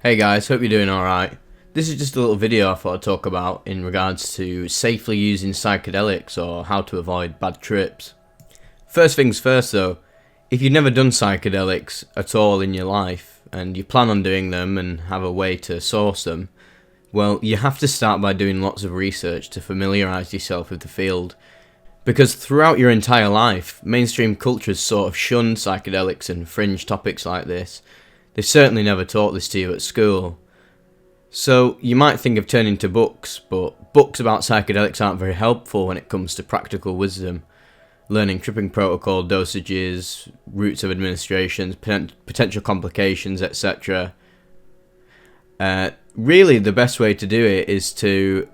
Hey guys, hope you're doing alright. This is just a little video I thought I'd talk about in regards to safely using psychedelics or how to avoid bad trips. First things first though, if you've never done psychedelics at all in your life and you plan on doing them and have a way to source them, well, you have to start by doing lots of research to familiarise yourself with the field. Because throughout your entire life, mainstream cultures sort of shunned psychedelics and fringe topics like this. They certainly never taught this to you at school. So you might think of turning to books, but books about psychedelics aren't very helpful when it comes to practical wisdom, learning tripping protocol dosages, routes of administrations, potential complications, etc. Really, the best way to do it is to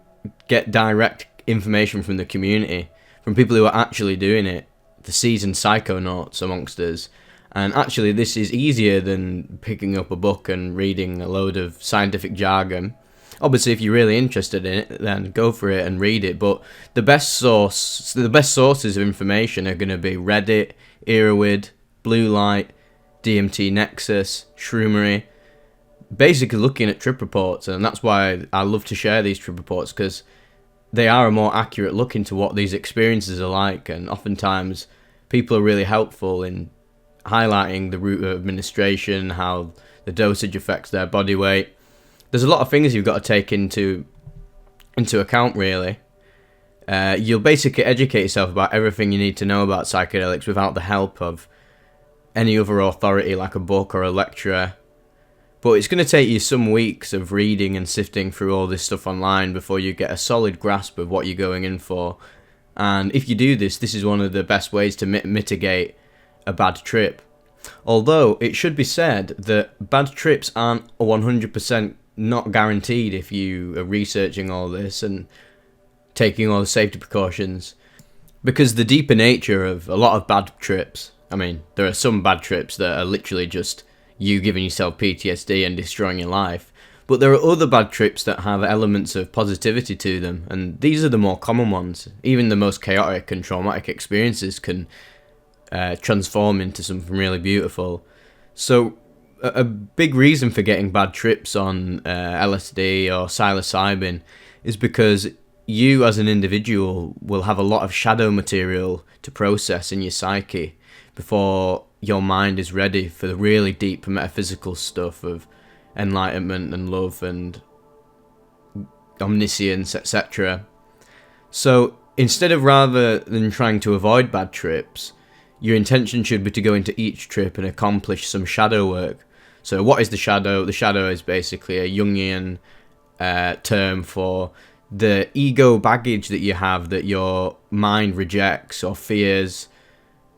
get direct information from the community, from people who are actually doing it, the seasoned psychonauts amongst us. And actually this is easier than picking up a book and reading a load of scientific jargon. Obviously if you're really interested in it, then go for it and read it, but the best sources of information are going to be Reddit, Erowid, Blue Light, DMT Nexus, Shroomery. Basically looking at trip reports, and that's why I love to share these trip reports, because they are a more accurate look into what these experiences are like, and oftentimes people are really helpful in highlighting the route of administration, how the dosage affects their body weight. There's a lot of things you've got to take into account, really. You'll basically educate yourself about everything you need to know about psychedelics without the help of any other authority like a book or a lecturer. But it's going to take you some weeks of reading and sifting through all this stuff online before you get a solid grasp of what you're going in for. And if you do this, this is one of the best ways to mitigate a bad trip. Although it should be said that bad trips aren't 100% not guaranteed if you are researching all this and taking all the safety precautions, because the deeper nature of a lot of bad trips, I mean, there are some bad trips that are literally just you giving yourself PTSD and destroying your life, but there are other bad trips that have elements of positivity to them, and these are the more common ones. Even the most chaotic and traumatic experiences can transform into something really beautiful. So a big reason for getting bad trips on LSD or psilocybin is because you as an individual will have a lot of shadow material to process in your psyche before your mind is ready for the really deep metaphysical stuff of enlightenment and love and omniscience, etc. So instead of rather than trying to avoid bad trips, your intention should be to go into each trip and accomplish some shadow work. So what is the shadow? The shadow is basically a Jungian term for the ego baggage that you have that your mind rejects or fears,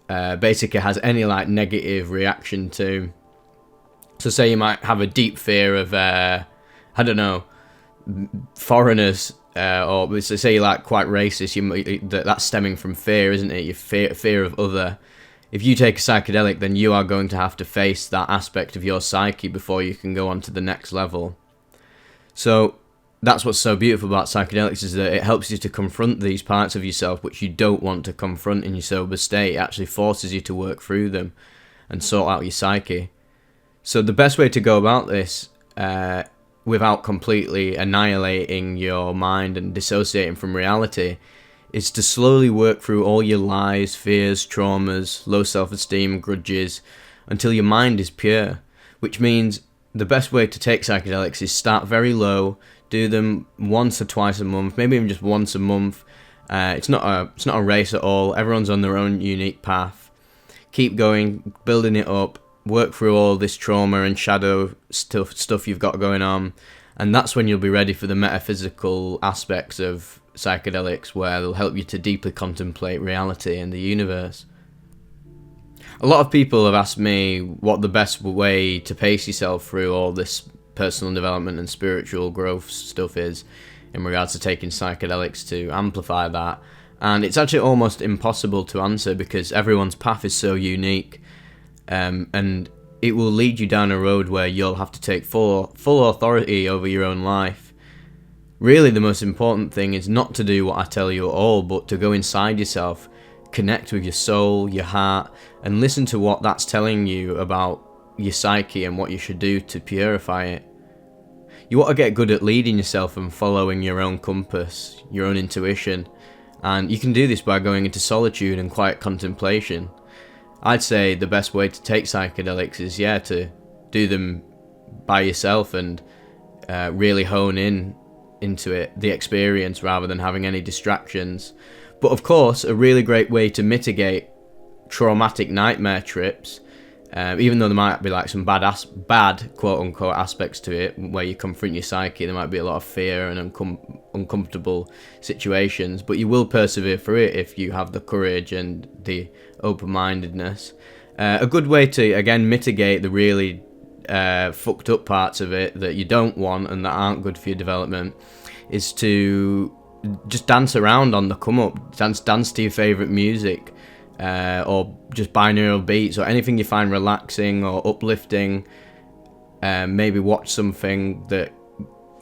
basically has any like negative reaction to. So say you might have a deep fear of, I don't know, foreigners, or say you're like quite racist, that's stemming from fear, isn't it? Your fear of other. If you take a psychedelic, then you are going to have to face that aspect of your psyche before you can go on to the next level. So that's what's so beautiful about psychedelics, is that it helps you to confront these parts of yourself which you don't want to confront in your sober state. It actually forces you to work through them and sort out your psyche. So the best way to go about this, without completely annihilating your mind and dissociating from reality, is to slowly work through all your lies, fears, traumas, low self-esteem, grudges, until your mind is pure. Which means the best way to take psychedelics is start very low, do them once or twice a month, maybe even just once a month. It's not a race at all. Everyone's on their own unique path. Keep going, building it up, work through all this trauma and shadow stuff you've got going on, and that's when you'll be ready for the metaphysical aspects of psychedelics, where they'll help you to deeply contemplate reality and the universe. A lot of people have asked me what the best way to pace yourself through all this personal development and spiritual growth stuff is in regards to taking psychedelics to amplify that, and it's actually almost impossible to answer because everyone's path is so unique. And it will lead you down a road where you'll have to take full authority over your own life. Really, the most important thing is not to do what I tell you at all, but to go inside yourself, connect with your soul, your heart, and listen to what that's telling you about your psyche and what you should do to purify it. you want to get good at leading yourself and following your own compass, your own intuition. And you can do this by going into solitude and quiet contemplation. I'd say the best way to take psychedelics is, to do them by yourself and really hone into it, the experience, rather than having any distractions. But of course, a really great way to mitigate traumatic nightmare trips, even though there might be like some bad quote-unquote aspects to it, where you confront your psyche, there might be a lot of fear and uncomfortable situations, but you will persevere through it if you have the courage and the open-mindedness. A good way to, again, mitigate the really fucked up parts of it that you don't want and that aren't good for your development is to just dance around on the come up, dance to your favourite music, or just binaural beats, or anything you find relaxing or uplifting. Maybe watch something that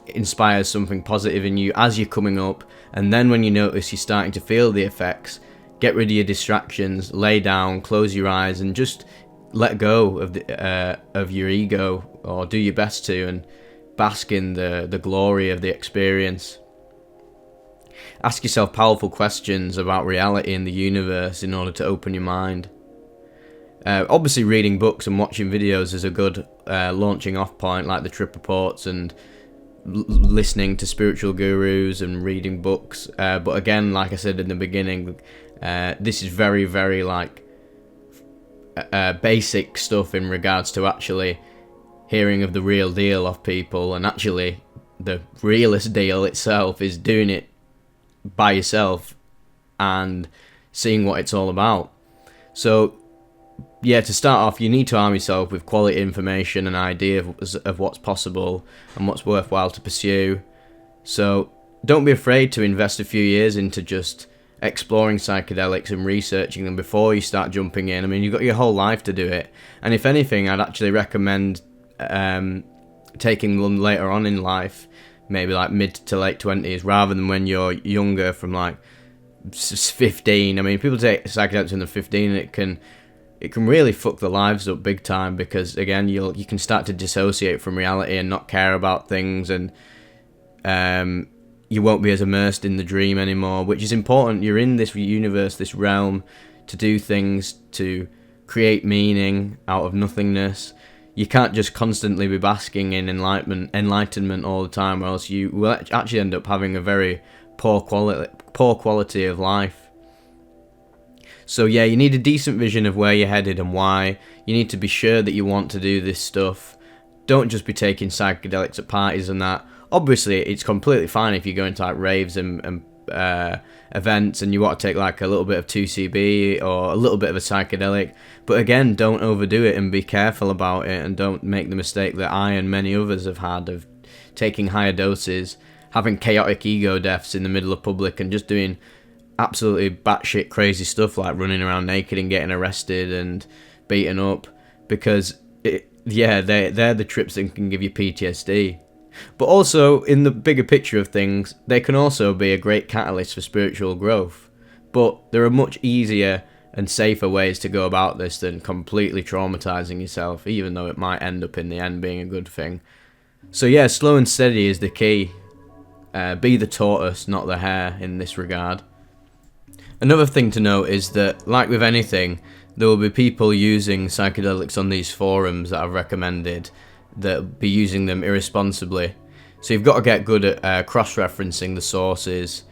inspires something positive in you as you're coming up, and then when you notice you're starting to feel the effects, get rid of your distractions, lay down, close your eyes, and just let go of your ego, or do your best to, and bask in the glory of the experience. Ask yourself powerful questions about reality and the universe in order to open your mind. Obviously, reading books and watching videos is a good launching off point, like the trip reports and listening to spiritual gurus and reading books. But again, like I said in the beginning, this is very, very basic stuff in regards to actually hearing of the real deal of people, and actually the realest deal itself is doing it by yourself and seeing what it's all about. So to start off, you need to arm yourself with quality information and idea of what's possible and what's worthwhile to pursue. So don't be afraid to invest a few years into just exploring psychedelics and researching them before you start jumping in. I mean, you've got your whole life to do it, and if anything, I'd actually recommend taking them later on in life, maybe like mid to late 20s, rather than when you're younger, from like 15. I mean, people take psychedelics when they're 15, and it can really fuck their lives up big time, because again, you can start to dissociate from reality and not care about things, and you won't be as immersed in the dream anymore, which is important. You're in this universe, this realm, to do things, to create meaning out of nothingness. You can't just constantly be basking in enlightenment all the time, or else you will actually end up having a very poor quality of life. So you need a decent vision of where you're headed and why. You need to be sure that you want to do this stuff. Don't just be taking psychedelics at parties and that. Obviously, it's completely fine if you go into like raves and events and you want to take like a little bit of 2CB or a little bit of a psychedelic, but again, don't overdo it and be careful about it, and don't make the mistake that I and many others have had of taking higher doses, having chaotic ego deaths in the middle of public, and just doing absolutely batshit crazy stuff like running around naked and getting arrested and beaten up, because they're the trips that can give you PTSD. But also, in the bigger picture of things, they can also be a great catalyst for spiritual growth. But there are much easier and safer ways to go about this than completely traumatizing yourself, even though it might end up in the end being a good thing. So slow and steady is the key. Be the tortoise, not the hare, in this regard. Another thing to note is that, like with anything, there will be people using psychedelics on these forums that I've recommended that be using them irresponsibly. So you've got to get good at cross-referencing the sources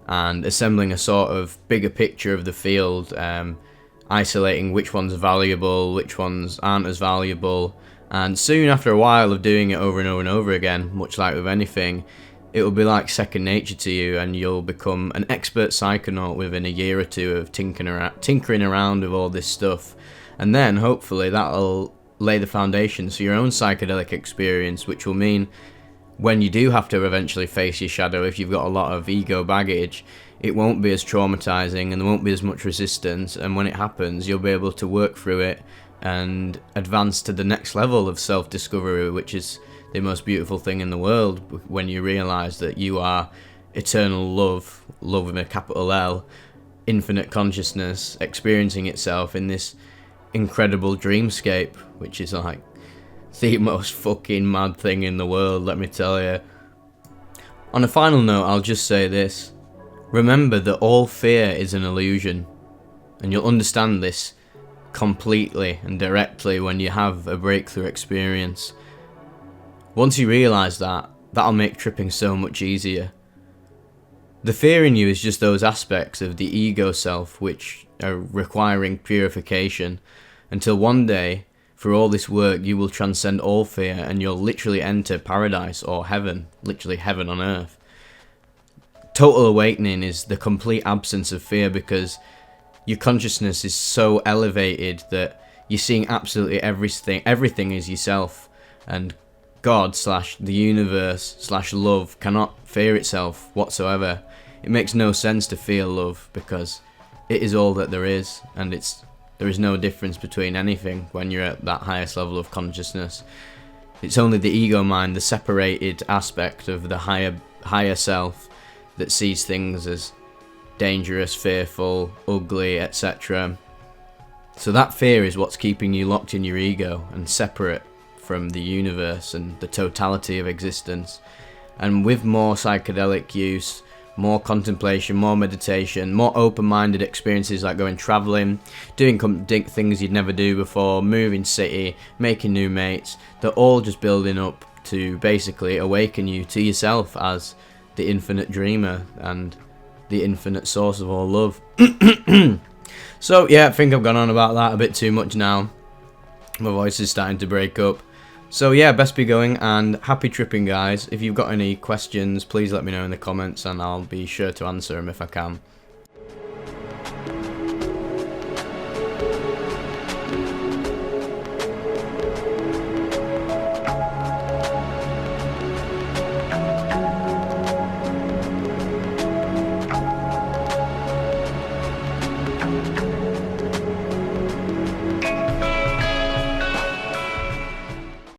and assembling a sort of bigger picture of the field, isolating which ones are valuable, which ones aren't as valuable, and soon after a while of doing it over and over and over again, much like with anything, it will be like second nature to you, and you'll become an expert psychonaut within a year or two of tinkering around with all this stuff, and then hopefully that'll lay the foundations for your own psychedelic experience, which will mean when you do have to eventually face your shadow, if you've got a lot of ego baggage, it won't be as traumatizing and there won't be as much resistance, and when it happens, you'll be able to work through it and advance to the next level of self-discovery, which is the most beautiful thing in the world, when you realize that you are eternal love with a capital L, infinite consciousness experiencing itself in this incredible dreamscape, which is like the most fucking mad thing in the world, let me tell you. On a final note, I'll just say this. Remember that all fear is an illusion, and you'll understand this completely and directly when you have a breakthrough experience. Once you realise that, that'll make tripping so much easier. The fear in you is just those aspects of the ego self which are requiring purification, until one day, through all this work, you will transcend all fear and you'll literally enter paradise or heaven, literally heaven on earth. Total awakening is the complete absence of fear, because your consciousness is so elevated that you're seeing absolutely everything is yourself, and God / the universe / love cannot fear itself whatsoever. It makes no sense to fear love, because it is all that there is, and there is no difference between anything when you're at that highest level of consciousness. It's only the ego mind, the separated aspect of the higher self, that sees things as dangerous, fearful, ugly, etc. So that fear is what's keeping you locked in your ego and separate from the universe and the totality of existence. And with more psychedelic use, more contemplation, more meditation, more open-minded experiences like going travelling, doing things you'd never do before, moving city, making new mates, they're all just building up to basically awaken you to yourself as the infinite dreamer and the infinite source of all love. So yeah, I think I've gone on about that a bit too much now. My voice is starting to break up. So yeah, best be going, and happy tripping, guys. If you've got any questions, please let me know in the comments and I'll be sure to answer them if I can.